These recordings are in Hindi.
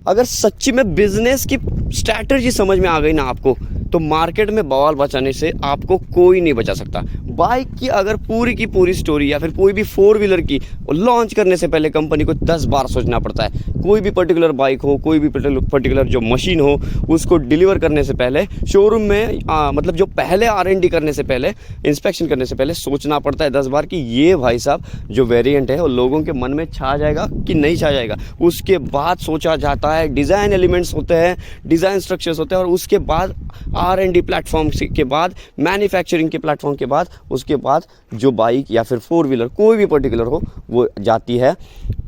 अगर सच्ची में बिजनेस की स्ट्रैटेजी समझ में आ गई ना आपको, तो मार्केट में बवाल बचाने से आपको कोई नहीं बचा सकता। बाइक की अगर पूरी की पूरी स्टोरी या फिर कोई भी 4 व्हीलर की लॉन्च करने से पहले कंपनी को 10 बार सोचना पड़ता है। कोई भी पर्टिकुलर बाइक हो, कोई भी पर्टिकुलर जो मशीन हो, उसको डिलीवर करने से पहले शोरूम में मतलब जो पहले R&D करने से पहले, इंस्पेक्शन करने से पहले सोचना पड़ता है 10 बार कि ये भाई साहब जो वेरिएंट है वो लोगों के मन में छा जाएगा कि नहीं छा जाएगा। उसके बाद सोचा जाता है, डिज़ाइन एलिमेंट्स होते हैं, डिज़ाइन स्ट्रक्चर्स होते हैं, और उसके बाद R&D प्लेटफॉर्म के बाद, मैन्युफैक्चरिंग के प्लेटफॉर्म के बाद, उसके बाद जो बाइक या फिर 4 व्हीलर कोई भी पर्टिकुलर हो वो जाती है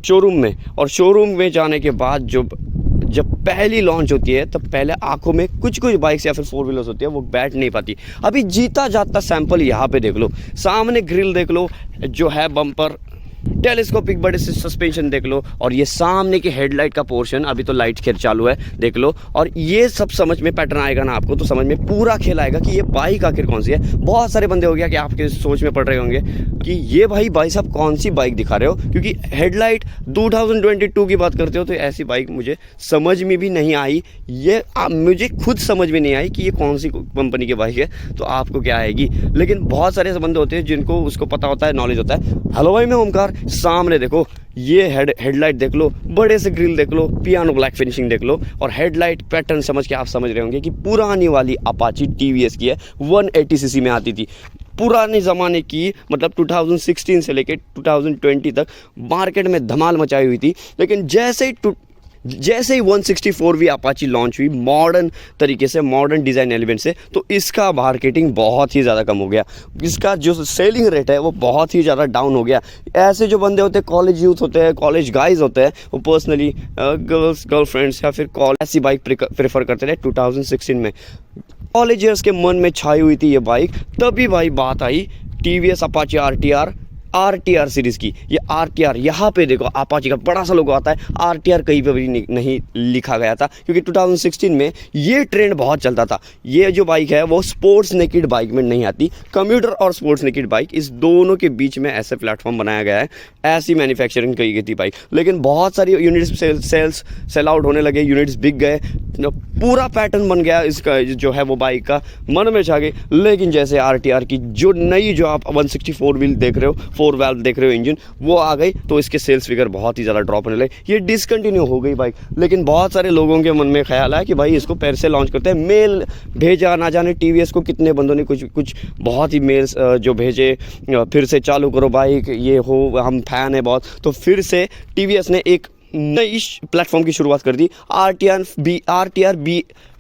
शोरूम में। और शोरूम में जाने के बाद जब पहली लॉन्च होती है तब पहले आंखों में कुछ बाइक्स या फिर 4 व्हीलर्स होती है वो बैठ नहीं पाती। अभी जीता जाता सैंपल यहाँ पे देख लो, सामने ग्रिल देख लो जो है, बम्पर, टेलीस्कोपिक बड़े से सस्पेंशन देख लो, और ये सामने की हेडलाइट का पोर्शन, अभी तो लाइट खैर चालू है देख लो। और ये सब समझ में पैटर्न आएगा ना आपको, तो समझ में पूरा खेल आएगा कि ये बाइक आखिर कौन सी है। बहुत सारे बंदे हो गया कि आपके सोच में पड़ रहे होंगे कि ये भाई साहब कौन सी बाइक दिखा रहे हो, क्योंकि हेडलाइट 2022 की बात करते हो तो ऐसी बाइक मुझे समझ में भी नहीं आई। ये मुझे खुद समझ में नहीं आई कि ये कौन सी कंपनी की बाइक है, तो आपको क्या आएगी। लेकिन बहुत सारे ऐसे बंदे होते हैं जिनको उसको पता होता है, नॉलेज होता है। हेलो भाई, मैं ओमकार, सामने देखो ये हेडलाइट देख लो, बड़े से ग्रिल देख लो, पियानो ब्लैक फिनिशिंग देख लो, और हेडलाइट पैटर्न समझ के आप समझ रहे होंगे कि पुरानी वाली अपाची TVS की है, 180 सीसी में आती थी, पुराने ज़माने की, मतलब 2016 से लेकर 2020 तक मार्केट में धमाल मचाई हुई थी। लेकिन जैसे ही 164V अपाची लॉन्च हुई मॉडर्न तरीके से, मॉडर्न डिज़ाइन एलिमेंट से, तो इसका मार्केटिंग बहुत ही ज़्यादा कम हो गया, इसका जो सेलिंग रेट है वो बहुत ही ज़्यादा डाउन हो गया। ऐसे जो बंदे होते हैं, कॉलेज यूथ होते हैं, कॉलेज गाइज होते हैं, वो पर्सनली गर्लफ्रेंड्स या फिर ऐसी बाइक प्रेफर करते थे 2016 में। कॉलेज ईयर्स के मन में छाई हुई थी ये बाइक, तभी भाई बात आई TVS अपाची RTR सीरीज़ की। ये RTR यहाँ पे देखो, अपाची का बड़ा सा लोगो आता है, RTR कहीं पे भी नहीं लिखा गया था, क्योंकि 2016 में ये ट्रेंड बहुत चलता था। ये जो बाइक है वो स्पोर्ट्स नेकेड बाइक में नहीं आती, कम्यूटर और स्पोर्ट्स नेकेड बाइक, इस दोनों के बीच में ऐसे प्लेटफॉर्म बनाया गया है, ऐसी मैन्युफैक्चरिंग की गई थी बाइक। लेकिन बहुत सारी यूनिट्स सेल आउट होने लगे, यूनिट्स बिक गए, पूरा पैटर्न बन गया इसका जो है वो बाइक का, मन में छा गई। लेकिन जैसे RTR की जो नई, जो आप 164 व्हील देख रहे हो, 4 वाल्व देख रहे हो इंजन, वो आ गई, तो इसके सेल्स फिगर बहुत ही ज़्यादा ड्रॉप होने लगे, ये डिसकंटिन्यू हो गई बाइक। लेकिन बहुत सारे लोगों के मन में ख्याल आया कि भाई इसको पैर से लॉन्च करते हैं, मेल भेजा, ना जाने TVS को कितने बंदों ने कुछ बहुत ही मेल्स जो भेजे, फिर से चालू करो बाइक, ये हो, हम फैन है बहुत, तो फिर से TVS ने एक नई प्लेटफॉर्म की शुरुआत कर दी, RTR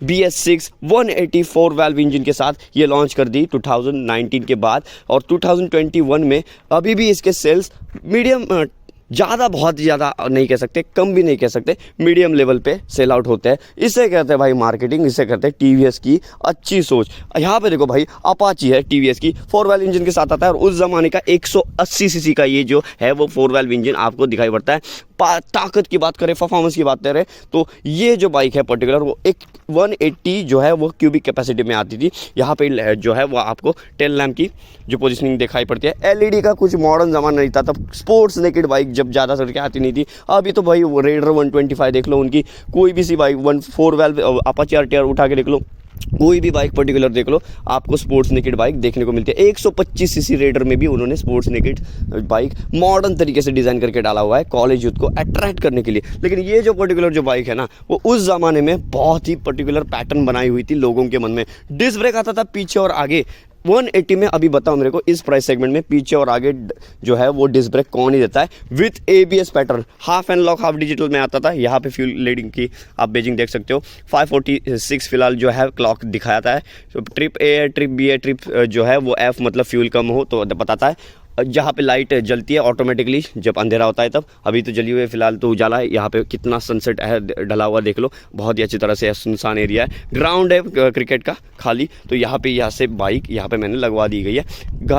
BS6 184 वाल्व इंजन के साथ ये लॉन्च कर दी 2019 के बाद। और 2021 में अभी भी इसके सेल्स मीडियम, ज़्यादा बहुत ज़्यादा नहीं कह सकते, कम भी नहीं कह सकते, मीडियम लेवल पे सेल आउट होते हैं। इसे कहते हैं भाई मार्केटिंग, इसे कहते हैं TVS की अच्छी सोच। यहाँ पे देखो भाई, अपाची है TVS की, 4 वाल्व इंजन के साथ आता है, और उस ज़माने का 180 सीसी का ये जो है वो 4 वाल्व इंजन आपको दिखाई पड़ता है। ताकत की बात करें, परफॉर्मेंस की बात करें, तो ये जो बाइक है पर्टिकुलर, वो एक 180 जो है वो क्यूबिक कैपेसिटी में आती थी। यहाँ पे जो है वो आपको टेल लैम्प की जो पोजीशनिंग दिखाई पड़ती है, LED का कुछ मॉडर्न ज़माना नहीं था तब, स्पोर्ट्स नेकेड बाइक जब ज़्यादा करके आती नहीं थी। अभी तो भाई वो रेडर 125 देख लो, उनकी कोई भी सी बाइक 4 वाल्व अपाची RTR उठा के देख लो, कोई भी बाइक पर्टिकुलर देख लो, आपको स्पोर्ट्स नेकेड बाइक देखने को मिलती है। 125 सीसी रेडर में भी उन्होंने स्पोर्ट्स नेकेड बाइक मॉडर्न तरीके से डिज़ाइन करके डाला हुआ है, कॉलेज यूथ को अट्रैक्ट करने के लिए। लेकिन ये जो पर्टिकुलर जो बाइक है ना, वो उस ज़माने में बहुत ही पर्टिकुलर पैटर्न बनाई हुई थी लोगों के मन में। डिस्क ब्रेक आता था पीछे और आगे, 180 में अभी बताओ मेरे को, इस प्राइस सेगमेंट में पीछे और आगे जो है वो डिस्क ब्रेक कौन ही देता है, with ABS pattern, half analog half digital में आता था। यहाँ पे फ्यूल लीडिंग की आप बेजिंग देख सकते हो, 546 फिलहाल जो है क्लॉक दिखाता है। तो ट्रिप A है, ट्रिप B है, ट्रिप जो है वो F मतलब फ्यूल कम हो तो बताता है। जहाँ पे लाइट जलती है ऑटोमेटिकली जब अंधेरा होता है तब, अभी तो जली हुई है फिलहाल तो उजाला है। यहाँ पे कितना सनसेट है ढला हुआ देख लो, बहुत ही अच्छी तरह से सुनसान एरिया है, ग्राउंड है क्रिकेट का खाली। तो यहाँ से बाइक यहाँ पे मैंने लगवा दी गई है।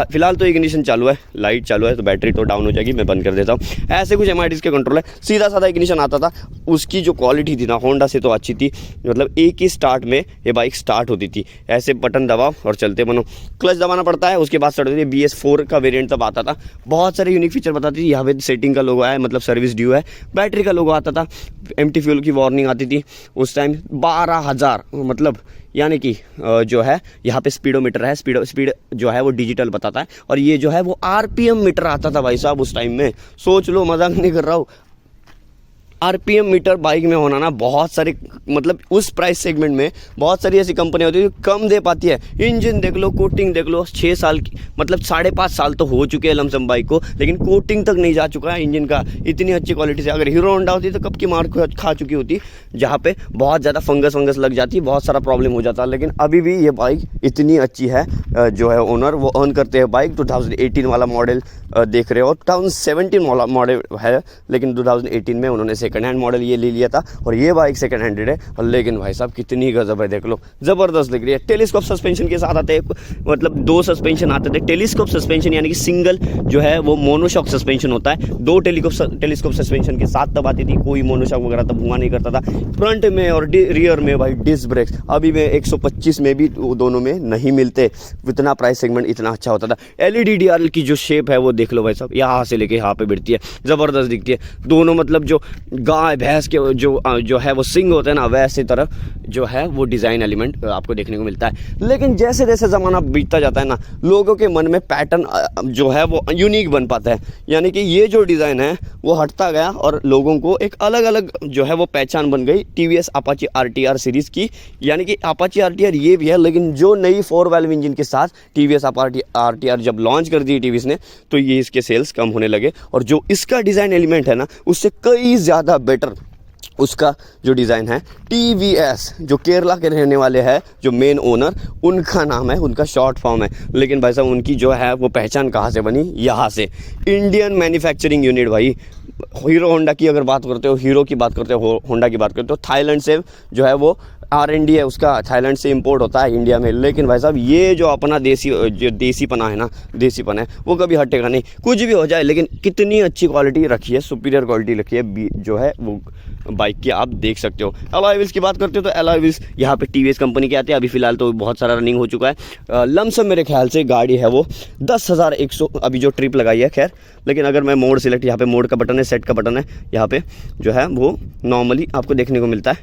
फिलहाल तो इग्निशन चालू है, लाइट चालू है, तो बैटरी तो डाउन हो जाएगी, मैं बंद कर देता हूँ। ऐसे कुछ MIDs के कंट्रोल है, सीधा साधा इग्निशन आता था। उसकी जो क्वालिटी थी ना होंडा से तो अच्छी थी, मतलब एक ही स्टार्ट में ये बाइक स्टार्ट होती थी, ऐसे बटन दबाओ और चलते बनो। क्लच दबाना पड़ता है, उसके बाद स्टार्ट होती है। BS4 का वेरियंट तब आता था, बहुत सारे यूनिक फीचर बताती थी। यहाँ पे सेटिंग का लोगो है, मतलब सर्विस ड्यू है, बैटरी का लोगो आता था, एम्प्टी फ्यूल की वार्निंग आती थी उस टाइम। 12,000 मतलब यानी कि जो है यहाँ पे स्पीडोमीटर है, स्पीड जो है वो डिजिटल बताता है, और ये जो है वो आरपीएम मीटर आता था भाई साहब उस टाइम में। सोच लो, मजाक नहीं कर रहा हूँ, आरपीएम मीटर बाइक में होना ना, बहुत सारे मतलब उस प्राइस सेगमेंट में बहुत सारी ऐसी कंपनियां होती है जो कम दे पाती है। इंजन देख लो, कोटिंग देख लो, 6 साल की मतलब 5.5 साल तो हो चुके हैं लमसम बाइक को, लेकिन कोटिंग तक नहीं जा चुका है इंजन का इतनी अच्छी क्वालिटी से। अगर हीरो होंडा होती तो कब की मार खा चुकी होती, जहाँ पे बहुत ज़्यादा फंगस लग जाती, बहुत सारा प्रॉब्लम हो जाता। लेकिन अभी भी ये बाइक इतनी अच्छी है, जो है ओनर वो अर्न करते हैं बाइक। 2018 वाला मॉडल देख रहे हो, 2017 वाला मॉडल है, लेकिन 2018 में उन्होंने सेकंड हैंड मॉडल ये ले लिया था, और ये बाइक सेकंड हैंडेड है। और लेकिन भाई साहब कितनी गजब है, देख लो, ज़बरदस्त दिख रही है। टेलीस्कोप सस्पेंशन के साथ आते हैं, मतलब 2 सस्पेंशन आते थे। टेलीस्कोप सस्पेंशन यानी कि सिंगल जो है वो मोनोशॉक सस्पेंशन होता है। 2 टेलीस्कोप सस्पेंशन के साथ तब आती थी, कोई मोनोशॉक वगैरह तब हुआ नहीं करता था। फ्रंट में और रियर में भाई डिस्क ब्रेक्स अभी में 125 में भी दोनों में नहीं मिलते, इतना प्राइस सेगमेंट इतना अच्छा होता था। एलईडी डीआरएल की जो शेप है वो देख लो भाई साहब, यहाँ से लेके यहाँ पे बढ़ती है, ज़बरदस्त दिखती है। दोनों मतलब जो गाय भैंस के जो है वो सिंग होते हैं ना, वैसे तरह जो है वो डिज़ाइन एलिमेंट आपको देखने को मिलता है। लेकिन जैसे जैसे ज़माना बीतता जाता है ना, लोगों के मन में पैटर्न जो है वो यूनिक बन पाता है, यानी कि ये जो डिज़ाइन है वो हटता गया और लोगों को एक अलग अलग जो है वो पहचान बन गई टीवीएस अपाची आरटीआर सीरीज़ की। यानी कि अपाची आरटीआर ये भी है, लेकिन जो नई 4 वाल्व इंजन के साथ टीवीएस अपाची आरटीआर जब लॉन्च कर दी टीवीएस ने, तो ये इसके सेल्स कम होने लगे, और जो इसका डिज़ाइन एलिमेंट है ना उससे कई ज़्यादा बेटर उसका जो डिज़ाइन है। टीवीएस जो केरला के रहने वाले हैं, जो मेन ओनर, उनका नाम है, उनका शॉर्ट फॉर्म है। लेकिन भाई साहब उनकी जो है वो पहचान कहाँ से बनी, यहाँ से, इंडियन मैन्युफैक्चरिंग यूनिट। भाई हीरो होंडा की अगर बात करते हो, हीरो की बात करते हो, होंडा की बात करते हो, थाईलैंड से जो है वो R&D है उसका, थाईलैंड से इंपोर्ट होता है इंडिया में। लेकिन भाई साहब ये जो अपना देसीपना है ना, देसीपन है वो कभी हटेगा नहीं, कुछ भी हो जाए। लेकिन कितनी अच्छी क्वालिटी रखी है, सुपीरियर क्वालिटी रखी है जो है वो बाइक की, आप देख सकते हो। अलॉय व्हील्स की बात करते हो तो अलॉय व्हील्स यहाँ पे टीवीएस कंपनी के आते हैं। अभी फिलहाल तो बहुत सारा रनिंग हो चुका है। लमसम मेरे ख्याल से गाड़ी है वो 10,100 अभी जो ट्रिप लगाई है। खैर, लेकिन अगर मैं मोड सिलेक्ट, यहाँ पे मोड का बटन है, सेट का बटन है, यहाँ पे जो है वो नॉर्मली आपको देखने को मिलता है।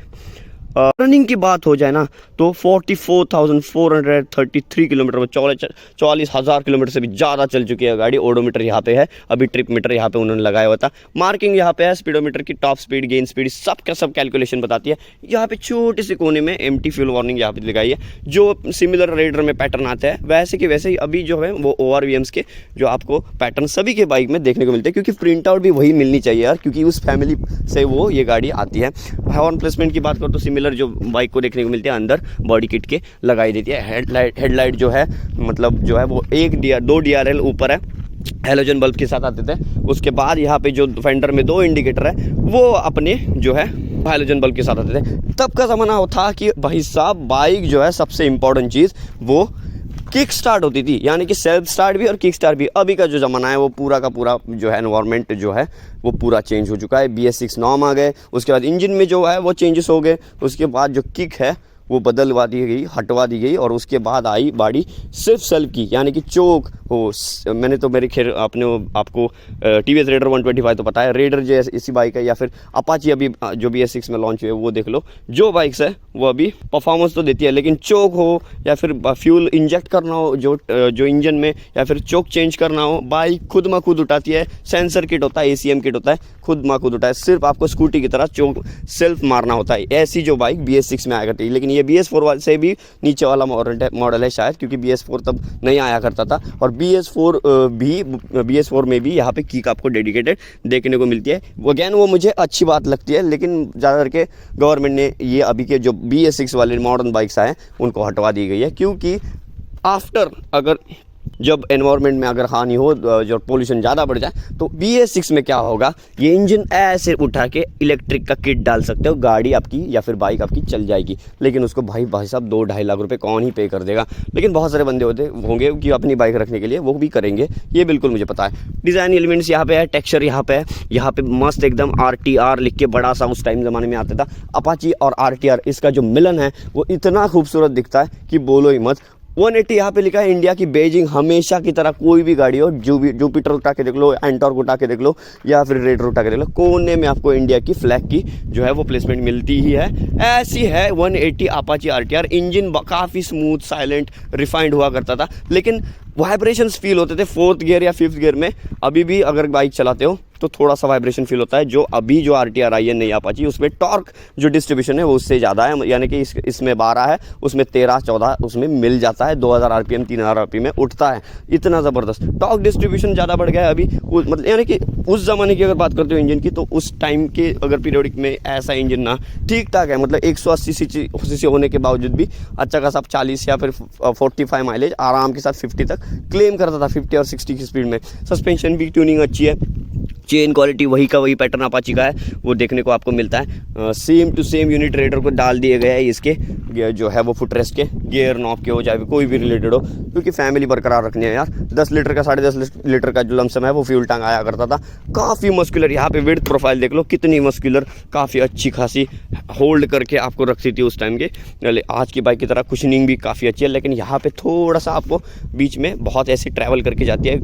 रनिंग की बात हो जाए ना तो 44,433 किलोमीटर, 44,000 किलोमीटर से भी ज़्यादा चल चुकी है गाड़ी। ओडोमीटर यहाँ पे है, अभी ट्रिप मीटर यहाँ पे उन्होंने लगाया हुआ था, मार्किंग यहाँ पे है, स्पीडोमीटर की टॉप स्पीड, गेन स्पीड, सब का सब कैलकुलेशन बताती है। यहाँ पे छोटे से कोने में एम्प्टी फ्यूल वार्निंग यहाँ पे लगाई है, जो सिमिलर रेडर में पैटर्न आता है वैसे के वैसे ही अभी जो है वो ORVMs के जो आपको पैटर्न सभी के बाइक में देखने को मिलते हैं, क्योंकि प्रिंट आउट भी वही मिलनी चाहिए यार, क्योंकि उस फैमिली से वो ये गाड़ी आती है। हॉर्न प्लेसमेंट की बात करो तो सिमिलर जो बाइक को देखने को मिलती है, अंदर बॉडी किट के लगाई देती है। हेडलाइट जो है मतलब जो है वो 2 DRL ऊपर है, हेलोजन बल्ब के साथ आते थे। उसके बाद यहाँ पे जो फेंडर में 2 इंडिकेटर है वो अपने जो है हेलोजन बल्ब के साथ आते थे। तब का ज़माना था कि भाई साहब बाइक जो है सबसे इम्पोर्टेंट चीज़ वो किक स्टार्ट होती थी, यानी कि सेल्फ स्टार्ट भी और किक स्टार्ट भी। अभी का जो ज़माना है वो पूरा का पूरा जो है एनवायरनमेंट जो है वो पूरा चेंज हो चुका है। BS6 नॉर्म आ गए, उसके बाद इंजन में जो है वो चेंजेस हो गए, उसके बाद जो किक है वो बदलवा दी गई, हटवा दी गई, और उसके बाद आई बाड़ी सिर्फ सेल्फ की, यानी कि चोक हो। मैंने तो मेरे खैर अपने आपको TVS रेडर 125 तो पता है, रेडर जो इसी बाइक है, या फिर अपाची अभी जो BS6 में लॉन्च हुई है वो देख लो। जो बाइक्स है वो अभी परफॉर्मेंस तो देती है, लेकिन चोक हो या फिर फ्यूल इंजेक्ट करना हो जो इंजन में, या फिर चोक चेंज करना हो, बाइक खुद म खुद उठाती है। सेंसर किट होता है, ACM किट होता है, खुद म खुद उठाए, सिर्फ आपको स्कूटी की तरह चोक सेल्फ मारना होता है। ऐसी जो बाइक BS6 में आया करती है, लेकिन ये BS4 से भी नीचे वाला मॉडल है शायद, क्योंकि BS4 तब नहीं आया करता था। और BS4 में भी यहाँ पे किक आपको डेडिकेटेड देखने को मिलती है। अगेन वो मुझे अच्छी बात लगती है, लेकिन ज़्यादा करके गवर्नमेंट ने ये अभी के जो BS6 वाले मॉडर्न बाइक्स आए उनको हटवा दी गई है, क्योंकि आफ्टर अगर जब एनवायरनमेंट में अगर हानि हो, जो पोल्यूशन ज़्यादा बढ़ जाए, तो BS6 में क्या होगा, ये इंजन ऐसे उठा के इलेक्ट्रिक का किट डाल सकते हो, गाड़ी आपकी या फिर बाइक आपकी चल जाएगी। लेकिन उसको भाई साहब 2-2.5 लाख रुपए कौन ही पे कर देगा। लेकिन बहुत सारे बंदे होंगे कि अपनी बाइक रखने के लिए वो भी करेंगे, ये बिल्कुल मुझे पता है। डिज़ाइन एलिमेंट्स यहाँ पे है, टेक्सचर यहाँ पे है, यहाँ पे मस्त एकदम RTR लिख के बड़ा सा उस टाइम ज़माने में आता था। अपाची और RTR इसका जो मिलन है वो इतना खूबसूरत दिखता है कि बोलो ही मत। 180 यहाँ पे लिखा है इंडिया की बेजिंग। हमेशा की तरह कोई भी गाड़ी हो, जुपिटर उठा के देख लो, एंटॉर्क उठा के देख लो, या फिर रेडर उठा के देख लो, कोने में आपको इंडिया की फ्लैग की जो है वो प्लेसमेंट मिलती ही है। ऐसी है 180 अपाची RTR। इंजन काफ़ी स्मूथ, साइलेंट, रिफाइंड हुआ करता था, लेकिन वाइब्रेशंस फील होते थे 4th गियर या 5th गियर में। अभी भी अगर बाइक चलाते हो तो थोड़ा सा वाइब्रेशन फील होता है। जो अभी जो RTR आई है नई अपाची, उसमें टॉर्क जो डिस्ट्रीब्यूशन है वो उससे ज़्यादा है, यानी कि इसमें 12 है, उसमें 13-14 उसमें मिल जाता है। 2000 RPM 3000 RPM में उठता है, इतना ज़बरदस्त टॉर्क डिस्ट्रीब्यूशन ज़्यादा बढ़ गया है अभी। मतलब यानी कि उस ज़माने की अगर बात करते हो इंजन की, तो उस टाइम के अगर पीरियडिक में ऐसा इंजन ना ठीक ठाक है, मतलब 180 सीसी होने के बावजूद भी अच्छा खासा 40 या फिर 45 माइलेज आराम के साथ 50 तक क्लेम करता था, 50 और 60 की स्पीड में। सस्पेंशन भी ट्यूनिंग अच्छी है, चेन क्वालिटी वही का वही पैटर्न अपाची का है, वो देखने को आपको मिलता है। सेम टू सेम यूनिट रेडर को डाल दिए गए हैं इसके जो है वो फुटरेस्ट के, गियर नॉब के हो, चाहे कोई भी रिलेटेड हो, क्योंकि फैमिली बरकरार रखनी है यार। 10 लीटर का 10.5 लीटर का जो लमसम है वो फ्यूल टैंक आया करता था। काफ़ी मस्कुलर, यहाँ पे विड्थ प्रोफाइल देख लो कितनी मस्कुलर, काफ़ी अच्छी खासी होल्ड करके आपको रखती थी उस टाइम के। आज की बाइक की तरह कुशनिंग भी काफ़ी अच्छी है, लेकिन यहाँ पे थोड़ा सा आपको बीच में बहुत ऐसी ट्रैवल करके जाती है,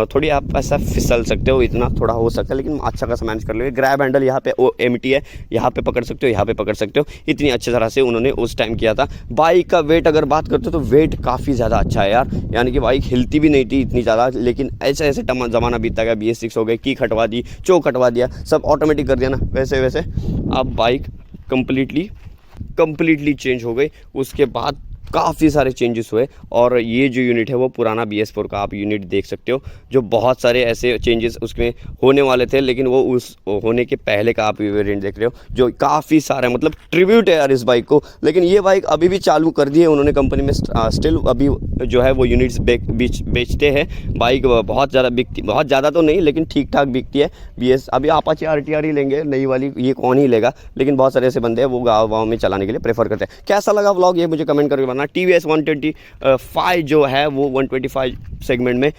थोड़ी आप ऐसा फिसल सकते हो, इतना थोड़ा हो सकता है, लेकिन अच्छा खासा मैनेज कर लोगे। ग्रैब हैंडल यहाँ पे एमटी है, यहाँ पे पकड़ सकते हो, यहाँ पे पकड़ सकते हो, इतनी अच्छी तरह से उन्होंने उस टाइम किया था। बाइक का वेट अगर बात करते हो तो वेट काफ़ी ज़्यादा अच्छा है यार, यानी कि बाइक हिलती भी नहीं थी इतनी ज़्यादा, लेकिन ऐसे ऐसे ज़माना बीतता गया, BS6 हो गए, की हटवा दी, चोक हटवा दिया, सब ऑटोमेटिक कर दिया ना, वैसे वैसे अब बाइक कम्प्लीटली चेंज हो गई। उसके बाद काफ़ी सारे चेंजेस हुए, और ये जो यूनिट है वो पुराना BS4 का आप यूनिट देख सकते हो, जो बहुत सारे ऐसे चेंजेस उसमें होने वाले थे, लेकिन वो उस होने के पहले का आप वेरिएंट देख रहे हो, जो काफ़ी सारा मतलब ट्रिब्यूट है यार इस बाइक को। लेकिन ये बाइक अभी भी चालू कर दी है उन्होंने कंपनी में, स्टिल अभी जो है वो यूनिट्स बेचते हैं। बाइक बहुत ज़्यादा बिकती, बहुत ज़्यादा तो नहीं लेकिन ठीक ठाक बिकती है। BS अभी अपाची RTR ही लेंगे नई वाली, ये कौन ही लेगा, लेकिन बहुत सारे ऐसे बंदे हैं वो गाँव में चलाने के लिए प्रेफर करते हैं। कैसा लगा व्लॉग ये मुझे कमेंट करके बताना। TVS 125 जो है वो 125 सेगमेंट में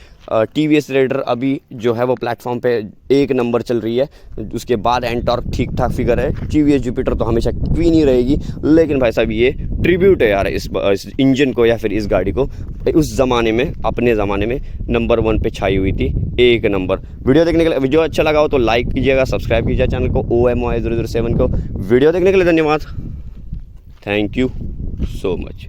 TVS रेडर अभी जो है वो प्लेटफॉर्म पे 1 नंबर चल रही है। उसके बाद एंटॉर्क ठीक ठाक फिगर है। TVS जुपिटर तो हमेशा क्वीन ही रहेगी, लेकिन भाई साहब ये ट्रिब्यूट है यार इस इंजन को या फिर इस गाड़ी को। उस ज़माने में, अपने ज़माने में नंबर 1 पे छाई हुई थी, 1 नंबर। वीडियो देखने के लिए, वीडियो अच्छा लगा हो तो लाइक कीजिएगा, सब्सक्राइब कीजिए चैनल को, OMY 007 को। वीडियो देखने के लिए धन्यवाद, थैंक यू सो मच।